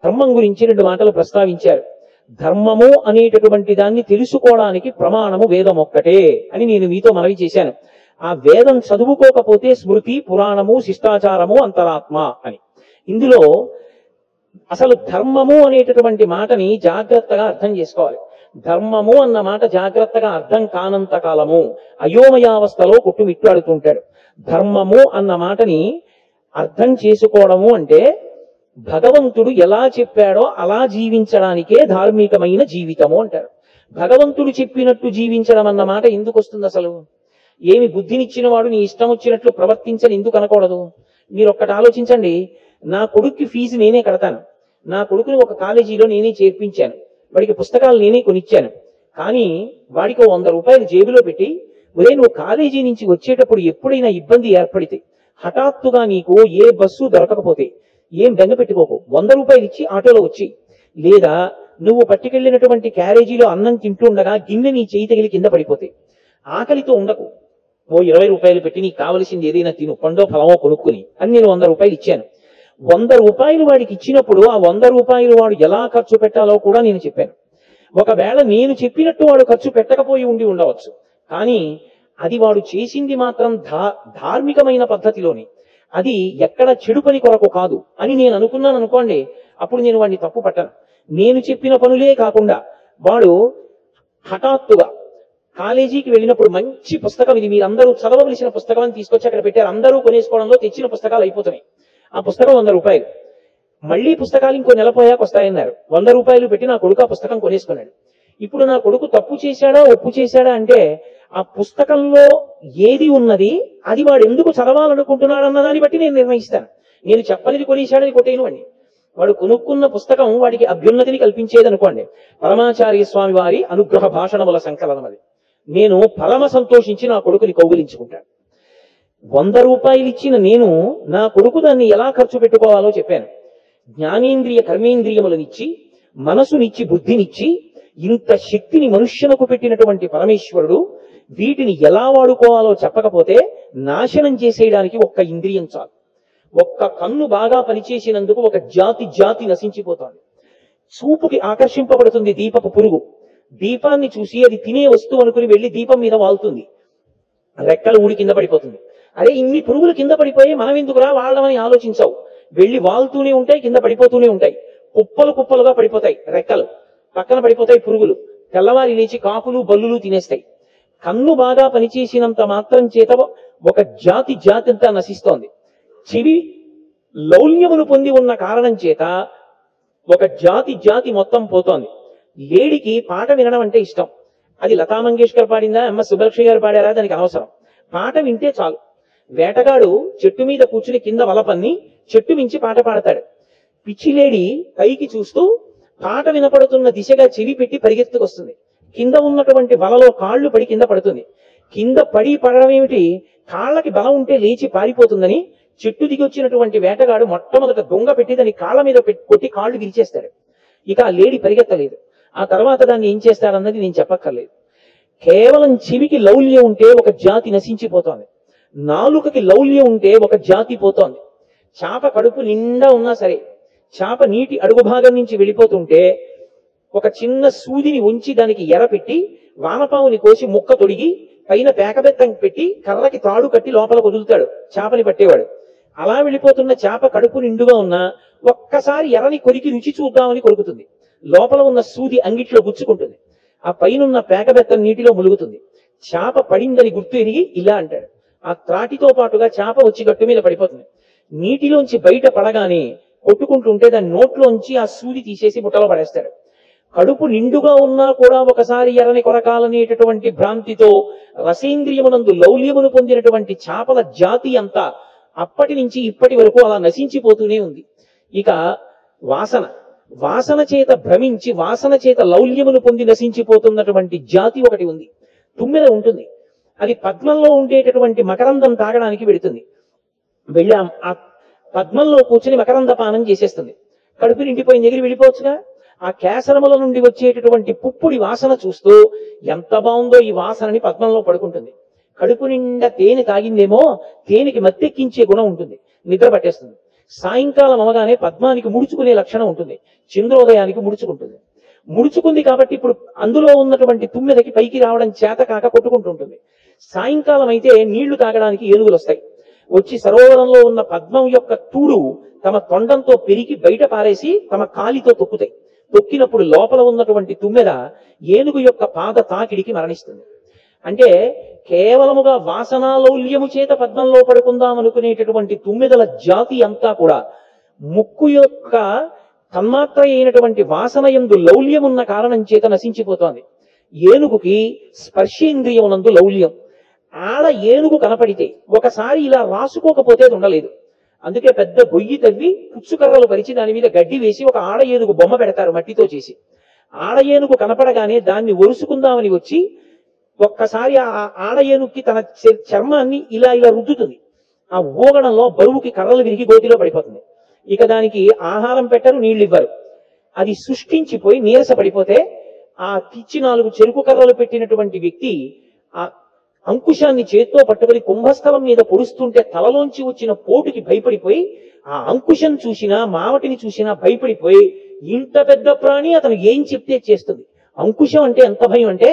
ధర్మం గురించి 2 మాటలు ప్రస్తావించారు. ధర్మము అనేటటువంటి దాన్ని తెలుసుకోవడానికి ప్రమాణము వేదం ఒక్కటే అని నేను మీతో మనవి చేశాను. ఆ వేదం చదువుకోకపోతే స్మృతి, పురాణము, శిష్టాచారము, అంతరాత్మ అని. ఇందులో అసలు ధర్మము అనేటటువంటి మాటని జాగ్రత్తగా అర్థం చేసుకోవాలి. ధర్మము అన్న మాట జాగ్రత్తగా అర్థం కానంత కాలము అయోమయావస్థలో కొట్టుమిట్టాడుతుంటాడు. ధర్మము అన్న మాటని అర్థం చేసుకోవడము అంటే భగవంతుడు ఎలా చెప్పాడో అలా జీవించడానికే ధార్మికమైన జీవితము అంటారు. భగవంతుడు చెప్పినట్టు జీవించడం అన్న మాట ఎందుకు వస్తుంది అసలు? ఏమి బుద్ధినిచ్చిన వాడు నీ ఇష్టం వచ్చినట్లు ప్రవర్తించని ఎందుకు అనకూడదు? మీరు ఒక్కటి ఆలోచించండి. నా కొడుక్కి ఫీజు నేనే కడతాను, నా కొడుకుని ఒక కాలేజీలో నేనే చేర్పించాను, వాడికి పుస్తకాలు నేనే కొనిచ్చాను. కానీ వాడికి 100 రూపాయలు జేబులో పెట్టి, ఒరే నువ్వు కాలేజీ నుంచి వచ్చేటప్పుడు ఎప్పుడైనా ఇబ్బంది ఏర్పడితే, హఠాత్తుగా నీకు ఏ బస్సు దొరకకపోతే ఏం బెంగ పెట్టుకోకు, 100 రూపాయలు ఇచ్చి ఆటోలో వచ్చి, లేదా నువ్వు పట్టుకెళ్ళినటువంటి క్యారేజీలో అన్నం తింటుండగా గిన్నె నీ చేయి తగిలి కింద పడిపోతే ఆకలితో ఉండకు, ఓ 20 రూపాయలు పెట్టి నీకు కావలసింది ఏదైనా తిను, పండో ఫలమో కొనుక్కుని అని నేను 100 రూపాయలు ఇచ్చాను. 100 రూపాయలు వాడికి ఇచ్చినప్పుడు ఆ 100 రూపాయలు వాడు ఎలా ఖర్చు పెట్టాలో కూడా నేను చెప్పాను. ఒకవేళ నేను చెప్పినట్టు వాడు ఖర్చు పెట్టకపోయి ఉండి ఉండవచ్చు, కానీ అది వాడు చేసింది మాత్రం ధార్మికమైన పద్ధతిలోని, అది ఎక్కడ చెడు పని కొరకు కాదు అని నేను అనుకున్నాను అనుకోండి, అప్పుడు నేను వాడిని తప్పు పట్టను. నేను చెప్పిన పనులే కాకుండా వాడు హఠాత్తుగా కాలేజీకి వెళ్ళినప్పుడు మంచి పుస్తకం, ఇది మీరందరూ చదవవలసిన పుస్తకం అని తీసుకొచ్చి అక్కడ పెట్టారు, అందరూ కొనేసుకోవడంలో తెచ్చిన పుస్తకాలు అయిపోతున్నాయి. ఆ పుస్తకం 100 రూపాయలు, మళ్ళీ పుస్తకాలు ఇంకో నెల పోయాక వస్తాయన్నారు. 100 రూపాయలు పెట్టి నా కొడుకు ఆ పుస్తకం కొనేసుకున్నాడు. ఇప్పుడు నా కొడుకు తప్పు చేశాడా ఒప్పు చేశాడా అంటే, ఆ పుస్తకంలో ఏది ఉన్నది అది వాడు ఎందుకు చదవాలనుకుంటున్నాడు అన్న దాన్ని బట్టి నేను నిర్ణయిస్తాను. నేను చెప్పనిది కొనేశాడని కొట్టేను వాడిని. వాడు కొనుక్కున్న పుస్తకం వాడికి అభ్యున్నతిని కల్పించేదనుకోండి, పరమాచార్య స్వామి వారి అనుగ్రహ భాషణముల సంకలనం అది. నేను పరమ సంతోషించి నా కొడుకుని కౌగిలించుకుంటాను. 100 రూపాయలు ఇచ్చిన నేను నా కొడుకు దాన్ని ఎలా ఖర్చు పెట్టుకోవాలో చెప్పాను. జ్ఞానేంద్రియ కర్మేంద్రియములనిచ్చి, మనసునిచ్చి, బుద్ధినిచ్చి, ఇంత శక్తిని మనుష్యులకు పెట్టినటువంటి పరమేశ్వరుడు వీటిని ఎలా వాడుకోవాలో చెప్పకపోతే నాశనం చేసేయడానికి ఒక్క ఇంద్రియం చాలు. ఒక్క కన్ను బాగా పనిచేసినందుకు ఒక జాతి నశించిపోతోంది. చూపుకి ఆకర్షింపబడుతుంది దీపపు పురుగు, దీపాన్ని చూసి అది తినే వస్తువు అనుకుని వెళ్లి దీపం మీద వాళ్తుంది, రెక్కలు ఊడి కింద పడిపోతుంది. అరే ఇన్ని పురుగులు కింద పడిపోయి మనం ఎందుకురా వాళ్ళమని ఆలోచించవు, వెళ్లి వాళ్తూనే ఉంటాయి, కింద పడిపోతూనే ఉంటాయి, కుప్పలు కుప్పలుగా పడిపోతాయి, రెక్కలు పక్కన పడిపోతాయి పురుగులు, తెల్లవారి లేచి కాకులు బల్లులు తినేస్తాయి. కన్ను బాగా పనిచేసినంత మాత్రం చేత ఒక జాతి అంతా నశిస్తోంది. చెవి లౌల్యమును పొంది ఉన్న కారణం చేత ఒక జాతి మొత్తం పోతోంది. లేడికి పాట వినడం అంటే ఇష్టం, అది లతా మంగేష్కర్ పాడిందా, ఎంఎస్ సుబ్బలక్ష్మి గారు పాడారా దానికి అనవసరం, పాట వింటే చాలు. వేటగాడు చెట్టు మీద కూర్చుని కింద వలపన్ని చెట్టు మించి పాట పాడతాడు. పిచ్చిలేడి పైకి చూస్తూ పాట వినపడుతున్న దిశగా చెవి పెట్టి పరిగెత్తుకొస్తుంది, కింద ఉన్నటువంటి వలలో కాళ్ళు పడి కింద పడుతుంది. కింద పడడం ఏమిటి, కాళ్ళకి బలం ఉంటే లేచి పారిపోతుందని చెట్టు దిగి వచ్చినటువంటి వేటగాడు మొట్టమొదట దొంగ పెట్టి దాన్ని కాళ్ళ మీద కొట్టి కాళ్ళు విరిచేస్తాడు. ఇక ఆ లేడి పరిగెత్తలేదు. ఆ తర్వాత దాన్ని ఏం చేస్తాడన్నది నేను చెప్పక్కర్లేదు. కేవలం చెవికి లౌల్యం ఉంటే ఒక జాతి నశించిపోతోంది, నాలుకకి లౌల్యం ఉంటే ఒక జాతి పోతోంది. చేప కడుపు నిండా ఉన్నా సరే చేప నీటి అడుగు భాగం నుంచి వెళ్ళిపోతుంటే ఒక చిన్న సూదిని ఉంచి దానికి ఎర పెట్టి వానపావుని కోసి ముక్క తొడిగి పైన పేకబెత్తం పెట్టి కర్రకి తాడు కట్టి లోపల వదులుతాడు చేపని పట్టేవాడు. అలా వెళ్ళిపోతున్న చేప కడుపు నిండుగా ఉన్నా ఒక్కసారి ఎర్రని కొరికి రుచి చూద్దామని కొరుకుతుంది, లోపల ఉన్న సూది అంగిట్లో గుచ్చుకుంటుంది, ఆ పైనున్న పేకబెత్తం నీటిలో ములుగుతుంది. చేప పడిందని గుర్తు ఎరిగి ఇలా అంటాడు, ఆ త్రాటితో పాటుగా చేప వచ్చి గట్టు మీద పడిపోతుంది. నీటిలోంచి బయట పడగానే కొట్టుకుంటుంటే దాని నోట్లోంచి ఆ సూది తీసేసి బుట్టలో పడేస్తాడు. కడుపు నిండుగా ఉన్నా కూడా ఒకసారి ఎర్రని కొరకాలనేటటువంటి భ్రాంతితో రసేంద్రియమునందు లౌల్యమును పొందినటువంటి చేపల జాతి అంతా అప్పటి నుంచి ఇప్పటి వరకు అలా నశించిపోతూనే ఉంది. ఇక వాసన చేత భ్రమించి వాసన చేత లౌల్యమును పొంది నశించిపోతున్నటువంటి జాతి ఒకటి ఉంది. తుమ్మెద ఉంటుంది, అది పద్మంలో ఉండేటటువంటి మకరందం తాగడానికి వెళుతుంది. వెళ్ళి ఆ పద్మంలో కూర్చుని మకరంద పానం చేసేస్తుంది. కడుపు నిండిపోయిన దగ్గర వెళ్ళిపోవచ్చుగా. ఆ కేసరముల నుండి వచ్చేటటువంటి పుప్పుడి వాసన చూస్తూ ఎంత బాగుందో ఈ వాసనని పద్మంలో పడుకుంటుంది. కడుపు నిండా తేనె తాగిందేమో, తేనెకి మత్తెక్కించే గుణం ఉంటుంది, నిద్ర పట్టేస్తుంది. సాయంకాలం అవగానే పద్మానికి ముడుచుకునే లక్షణం ఉంటుంది, చంద్రోదయానికి ముడుచుకుంటుంది. ముడుచుకుంది కాబట్టి ఇప్పుడు అందులో ఉన్నటువంటి తుమ్మెదకి పైకి రావడం చేత కాక కొట్టుకుంటుంటుంది. సాయంకాలం అయితే నీళ్లు తాగడానికి ఏనుగులు వస్తాయి. వచ్చి సరోవరంలో ఉన్న పద్మం యొక్క తూడు తమ తొండంతో పెరిగి బయట పారేసి తమ కాలితో తొక్కుతాయి. తొక్కినప్పుడు లోపల ఉన్నటువంటి తుమ్మెద ఏనుగు యొక్క పాద తాకిడికి మరణిస్తుంది. అంటే కేవలముగా వాసనాలౌల్యము చేత పద్మంలో పడుకుందాం అనుకునేటటువంటి తుమ్మెదల జాతి అంతా కూడా ముక్కు యొక్క తన్మాత్ర అయినటువంటి వాసన యందు లౌల్యం ఉన్న కారణం చేత నశించిపోతోంది. ఏనుగుకి స్పర్శేంద్రియమునందు లౌల్యం. ఆడ ఏనుగు కనపడితే ఒకసారి ఇలా రాసుకోకపోతే అది ఉండలేదు. అందుకే పెద్ద గొయ్యి తవ్వి పుచ్చుకర్రలు పరిచి దాని మీద గడ్డి వేసి ఒక ఆడ ఏనుగు బొమ్మ పెడతారు మట్టితో చేసి. ఆడ ఏనుగు కనపడగానే దాన్ని ఒరుసుకుందామని వచ్చి ఒక్కసారి ఆ ఆడ ఏనుగుకి తన చర్మాన్ని ఇలా ఇలా రుద్దుతుంది. ఆ ఊగడంలో బరువుకి కర్రలు విరిగి గోతిలో పడిపోతుంది. ఇక దానికి ఆహారం పెట్టరు, నీళ్లు ఇవ్వరు. అది సృష్టించిపోయి నీరస పడిపోతే ఆ పిచ్చి 4 చెరుకు కర్రలు పెట్టినటువంటి వ్యక్తి ఆ అంకుశాన్ని చేత్తో పట్టుకుని కుంభస్థలం మీద పొడుస్తుంటే తలలోంచి వచ్చిన పోటుకి భయపడిపోయి ఆ అంకుశం చూసినా మావటిని చూసినా భయపడిపోయి ఇంత పెద్ద ప్రాణి అతను ఏం చెప్తే చేస్తుంది. అంకుశం అంటే ఎంత భయం అంటే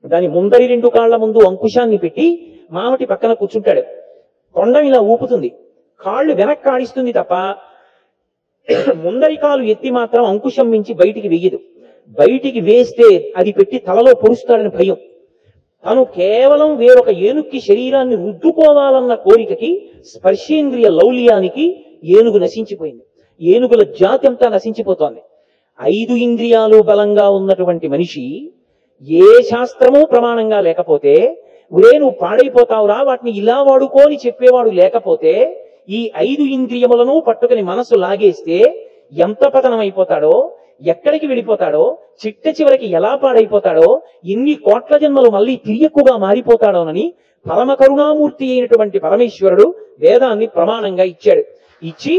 దాని ముందరి 2 కాళ్ల ముందు అంకుశాన్ని పెట్టి మావటి పక్కన కూర్చుంటాడు. తొండం ఇలా ఊపుతుంది, కాళ్ళు వెనక్కి ఆడిస్తుంది తప్ప ముందరి కాలు ఎత్తి మాత్రం అంకుశం మించి బయటికి వెయ్యదు. బయటికి వేస్తే అది పెట్టి తలలో పొడుస్తాడని భయం. తను కేవలం వేరొక ఏనుక్కి శరీరాన్ని రుద్దుకోవాలన్న కోరికకి స్పర్శేంద్రియ లౌల్యానికి ఏనుగు నశించిపోయింది. ఏనుగుల జాతి అంతా నశించిపోతోంది. 5 ఇంద్రియాలు బలంగా ఉన్నటువంటి మనిషి ఏ శాస్త్రమూ ప్రమాణంగా లేకపోతే, ఒరే నువ్వు పాడైపోతావురా వాటిని ఇలా వాడుకోని చెప్పేవాడు లేకపోతే, ఈ 5 ఇంద్రియములను పట్టుకుని మనసు లాగేస్తే ఎంత పతనమైపోతాడో, ఎక్కడికి వెళ్ళిపోతాడో, చిట్ట చివరికి ఎలా పాడైపోతాడో, ఎన్ని కోట్ల జన్మలు మళ్ళీ తిరియక్కుగా మారిపోతాడోనని పరమ కరుణామూర్తి అయినటువంటి పరమేశ్వరుడు వేదాన్ని ప్రమాణంగా ఇచ్చాడు. ఇచ్చి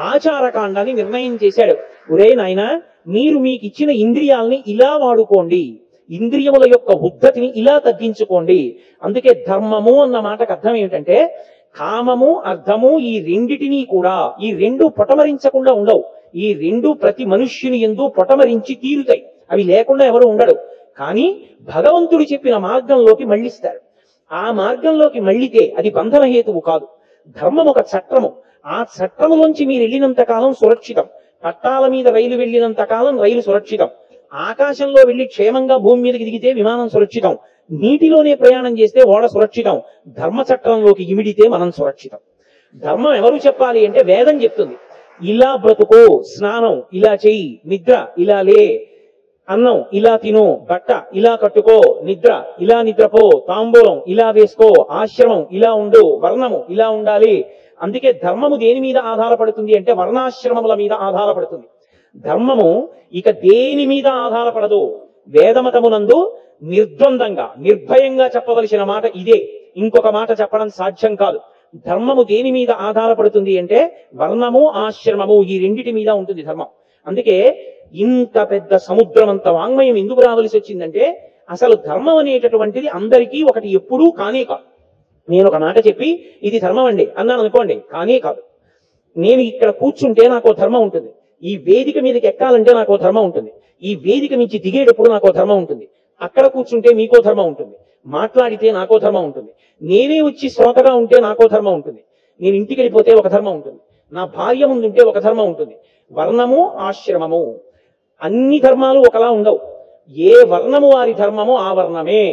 ఆచారకాండాన్ని నిర్ణయం చేశాడు. ఒరే నాయనా, మీరు మీకు ఇచ్చిన ఇంద్రియాల్ని ఇలా వాడుకోండి, ఇంద్రియముల యొక్క ఉద్ధతిని ఇలా తగ్గించుకోండి. అందుకే ధర్మము అన్న మాటకు అర్థం ఏమిటంటే కామము అర్థము ఈ రెండిటినీ కూడా, ఈ 2 పొటమరించకుండా ఉండవు. ఈ 2 ప్రతి మనుష్యుని యందు పొటమరించి తీరుతాయి. అవి లేకుండా ఎవరు ఉండడు. కానీ భగవంతుడు చెప్పిన మార్గంలోకి మళ్ళిస్తారు. ఆ మార్గంలోకి మళ్ళితే అది బంధన హేతువు కాదు. ధర్మం ఒక చట్టము. ఆ చట్టములోంచి మీరు వెళ్ళినంత కాలం సురక్షితం. పట్టాల మీద రైలు వెళ్ళినంత కాలం రైలు సురక్షితం. ఆకాశంలో వెళ్లి క్షేమంగా భూమి మీదకి దిగితే విమానం సురక్షితం. నీటిలోనే ప్రయాణం చేస్తే ఓడ సురక్షితం. ధర్మ చట్టంలోకి ఇమిడితే మనం సురక్షితం. ధర్మం ఎవరు చెప్పాలి అంటే వేదం చెప్తుంది. ఇలా బ్రతుకో, స్నానం ఇలా చెయ్యి, నిద్ర ఇలా లే, అన్నం ఇలా తిను, బట్ట ఇలా కట్టుకో, నిద్ర ఇలా నిద్రపో, తాంబూలం ఇలా వేసుకో, ఆశ్రమం ఇలా ఉండు, వర్ణము ఇలా ఉండాలి. అందుకే ధర్మము దేని మీద ఆధారపడుతుంది అంటే వర్ణాశ్రమముల మీద ఆధారపడుతుంది. ధర్మము ఇక దేని మీద ఆధారపడదు. వేదమతమునందు నిర్ద్వందంగా నిర్భయంగా చెప్పవలసిన మాట ఇదే. ఇంకొక మాట చెప్పడం సాధ్యం కాదు. ధర్మము దేని మీద ఆధారపడుతుంది అంటే వర్ణము ఆశ్రమము ఈ రెండిటి మీద ఉంటుంది ధర్మం. అందుకే ఇంత పెద్ద సముద్రం అంత వాంగ్మయం ఎందుకు రావలసి వచ్చిందంటే అసలు ధర్మం అనేటటువంటిది అందరికీ ఒకటి ఎప్పుడూ కానే కాదు. నేను ఒక మాట చెప్పి ఇది ధర్మం అండి అన్నాను అనుకోండి, కానే కాదు. నేను ఇక్కడ కూర్చుంటే నాకు ధర్మం ఉంటుంది. ఈ వేదిక మీదకి ఎక్కాలంటే నాకు ధర్మం ఉంటుంది. ఈ వేదిక నుంచి దిగేటప్పుడు నాకు ధర్మం ఉంటుంది. అక్కడ కూర్చుంటే మీకో ధర్మం ఉంటుంది. మాట్లాడితే నాకో ధర్మం ఉంటుంది. నేనే వచ్చి శ్రోతగా ఉంటే నాకో ధర్మం ఉంటుంది. నేను ఇంటికి వెళ్ళిపోతే ఒక ధర్మం ఉంటుంది. నా భార్య ముందుంటే ఒక ధర్మం ఉంటుంది. వర్ణము ఆశ్రమము అన్ని ధర్మాలు ఒకలా ఉండవు. ఏ వర్ణము వారి ధర్మము ఆ వర్ణమే.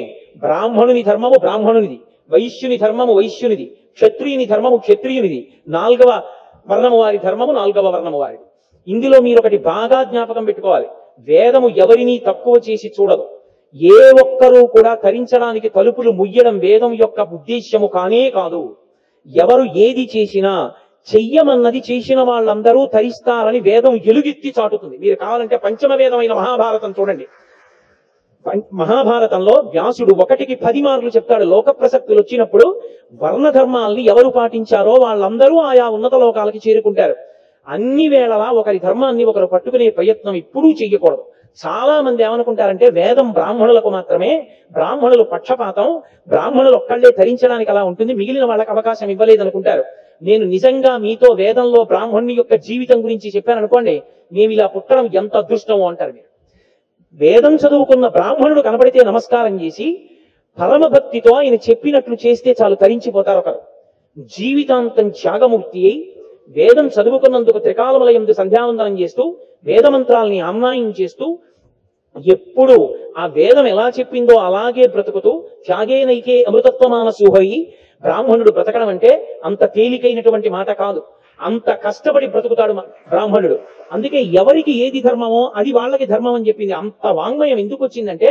బ్రాహ్మణుని ధర్మము బ్రాహ్మణునిది, వైశ్యుని ధర్మము వైశ్యునిది, క్షత్రియుని ధర్మము క్షత్రియునిది, 4వ వర్ణము వారి ధర్మము 4వ వర్ణము వారిది. ఇందులో మీరు ఒకటి బాగా జ్ఞాపకం పెట్టుకోవాలి. వేదము ఎవరిని తక్కువ చేసి చూడదు. ఏ ఒక్కరూ కూడా తరించడానికి తలుపులు ముయ్యడం వేదం యొక్క ఉద్దేశ్యము కానే కాదు. ఎవరు ఏది చేసినా చెయ్యమన్నది చేసిన వాళ్ళందరూ తరిస్తారని వేదం ఎలుగెత్తి చాటుతుంది. మీరు కావాలంటే పంచమ వేదమైన మహాభారతం చూడండి. మహాభారతంలో వ్యాసుడు 1కి 10 మార్లు చెప్తాడు. లోక ప్రసక్తులు వచ్చినప్పుడు వర్ణ ధర్మాల్ని ఎవరు పాటించారో వాళ్ళందరూ ఆయా ఉన్నత లోకాలకి చేరుకుంటారు. అన్ని వేళలా ఒకరి ధర్మాన్ని ఒకరు పట్టుకునే ప్రయత్నం ఎప్పుడూ చెయ్యకూడదు. చాలా మంది ఏమనుకుంటారంటే వేదం బ్రాహ్మణులకు మాత్రమే, బ్రాహ్మణులు పక్షపాతం, బ్రాహ్మణులు ఒక్కళ్లే తరించడానికి అలా ఉంటుంది, మిగిలిన వాళ్ళకి అవకాశం ఇవ్వలేదనుకుంటారు. నేను నిజంగా మీతో వేదంలో బ్రాహ్మణుని యొక్క జీవితం గురించి చెప్పాను అనుకోండి, మేము ఇలా పుట్టడం ఎంత అదృష్టమో అంటారు మీరు. వేదం చదువుకున్న బ్రాహ్మణుడు కనబడితే నమస్కారం చేసి పరమభక్తితో ఆయన చెప్పినట్లు చేస్తే చాలు తరించిపోతారు ఒకరు. జీవితాంతం త్యాగమూర్తి అయి వేదం చదువుకున్నందుకు త్రికాలములయందు సంధ్యావందనం చేస్తూ వేదమంత్రాలని ఆమ్నాయం చేస్తూ ఎప్పుడు ఆ వేదం ఎలా చెప్పిందో అలాగే బ్రతుకుతూ త్యాగేనైకే అమృతత్వమానసూహయి బ్రాహ్మణుడు బ్రతకడం అంటే అంత తేలికైనటువంటి మాట కాదు. అంత కష్టపడి బ్రతుకుతాడు బ్రాహ్మణుడు. అందుకే ఎవరికి ఏది ధర్మమో అది వాళ్ళకి ధర్మం అని చెప్పింది. అంత వాంగ్మయం ఎందుకు వచ్చిందంటే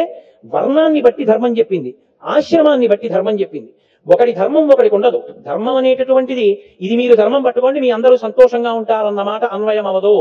వర్ణాన్ని బట్టి ధర్మం చెప్పింది, ఆశ్రమాన్ని బట్టి ధర్మం చెప్పింది. ఒకటి ధర్మం ఒకటికి ఉండదు. ధర్మం అనేటటువంటిది ఇది మీరు ధర్మం పట్టుకోండి మీ అందరూ సంతోషంగా ఉంటారన్నమాట అన్వయం అవదు.